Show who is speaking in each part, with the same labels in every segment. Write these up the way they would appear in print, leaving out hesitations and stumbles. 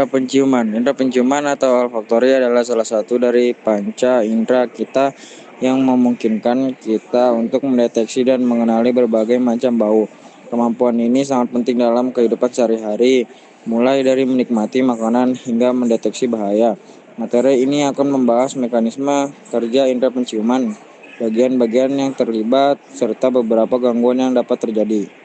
Speaker 1: Indra penciuman. Indra penciuman atau olfaktori adalah salah satu dari panca indra kita yang memungkinkan kita untuk mendeteksi dan mengenali berbagai macam bau. Kemampuan ini sangat penting dalam kehidupan sehari-hari, mulai dari menikmati makanan hingga mendeteksi bahaya. Materi ini akan membahas mekanisme kerja indra penciuman, bagian-bagian yang terlibat, serta beberapa gangguan yang dapat terjadi.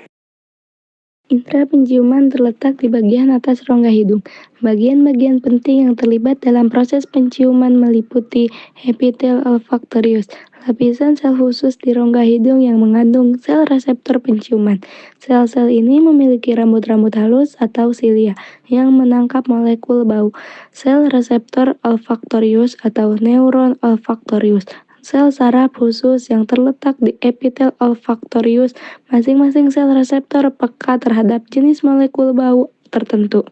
Speaker 2: Indra penciuman terletak di bagian atas rongga hidung. Bagian-bagian penting yang terlibat dalam proses penciuman meliputi epitel olfaktorius, lapisan sel khusus di rongga hidung yang mengandung sel reseptor penciuman. Sel-sel ini memiliki rambut-rambut halus atau silia yang menangkap molekul bau. Sel reseptor olfaktorius atau neuron olfaktorius. Sel saraf khusus yang terletak di epitel olfaktorius. Masing-masing sel reseptor peka terhadap jenis molekul bau tertentu.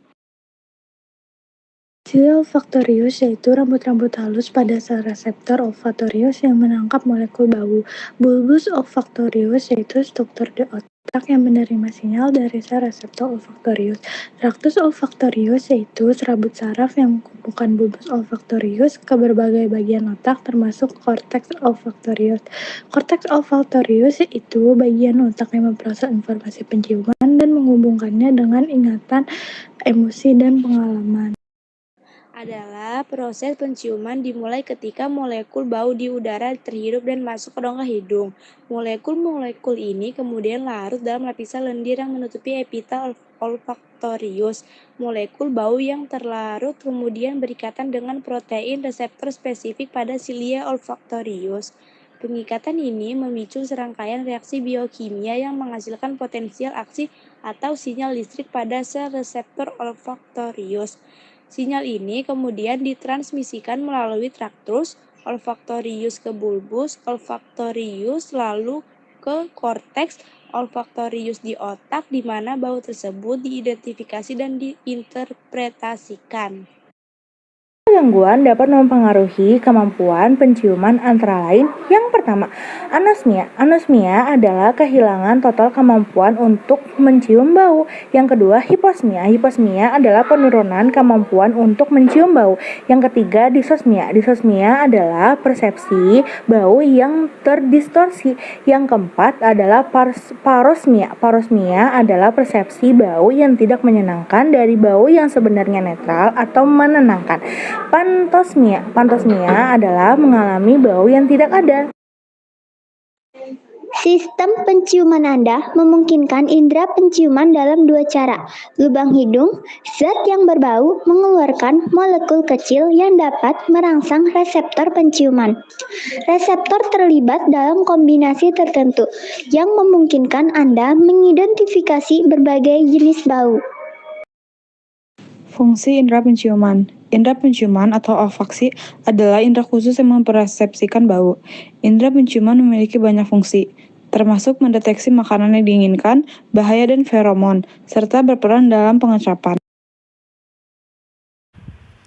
Speaker 2: Sel olfaktorius yaitu rambut-rambut halus pada sel reseptor olfaktorius yang menangkap molekul bau. Bulbus olfaktorius yaitu struktur di otak yang menerima sinyal dari sel reseptor olfaktorius. Traktus olfaktorius yaitu serabut saraf yang menghubungkan bulbus olfaktorius ke berbagai bagian otak termasuk korteks olfaktorius. Korteks olfaktorius itu bagian otak yang memproses informasi penciuman dan menghubungkannya dengan ingatan, emosi, dan pengalaman.
Speaker 3: Adalah proses penciuman dimulai ketika molekul bau di udara terhirup dan masuk ke rongga hidung. Molekul-molekul ini kemudian larut dalam lapisan lendir yang menutupi epitel olfaktorius. Molekul bau yang terlarut kemudian berikatan dengan protein reseptor spesifik pada silia olfaktorius. Pengikatan ini memicu serangkaian reaksi biokimia yang menghasilkan potensial aksi atau sinyal listrik pada sel reseptor olfaktorius. Sinyal ini kemudian ditransmisikan melalui traktus olfaktorius ke bulbus olfaktorius lalu ke korteks olfaktorius di otak di mana bau tersebut diidentifikasi dan diinterpretasikan.
Speaker 4: Gangguan dapat mempengaruhi kemampuan penciuman antara lain. Yang pertama, anosmia. Anosmia adalah kehilangan total kemampuan untuk mencium bau. Yang kedua, hiposmia. Hiposmia adalah penurunan kemampuan untuk mencium bau. Yang ketiga, disosmia. Disosmia adalah persepsi bau yang terdistorsi. Yang keempat adalah parosmia. Parosmia adalah persepsi bau yang tidak menyenangkan dari bau yang sebenarnya netral atau menenangkan. Pantosmia. Pantosmia adalah mengalami bau yang tidak ada.
Speaker 5: Sistem penciuman Anda memungkinkan indera penciuman dalam dua cara. Lubang hidung, zat yang berbau mengeluarkan molekul kecil yang dapat merangsang reseptor penciuman. Reseptor terlibat dalam kombinasi tertentu yang memungkinkan Anda mengidentifikasi berbagai jenis bau.
Speaker 6: Fungsi indera penciuman. Indera penciuman atau olfaksi adalah indera khusus yang mempersepsikan bau. Indera penciuman memiliki banyak fungsi, termasuk mendeteksi makanan yang diinginkan, bahaya dan feromon, serta berperan dalam pengecapan.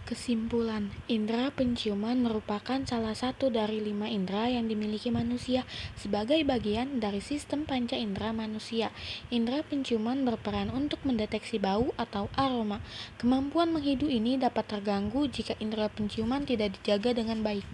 Speaker 7: Kesimpulan, indera penciuman merupakan salah satu dari 5 indera yang dimiliki manusia sebagai bagian dari sistem panca indera manusia. Indera penciuman berperan untuk mendeteksi bau atau aroma. Kemampuan menghidu ini dapat terganggu jika indera penciuman tidak dijaga dengan baik.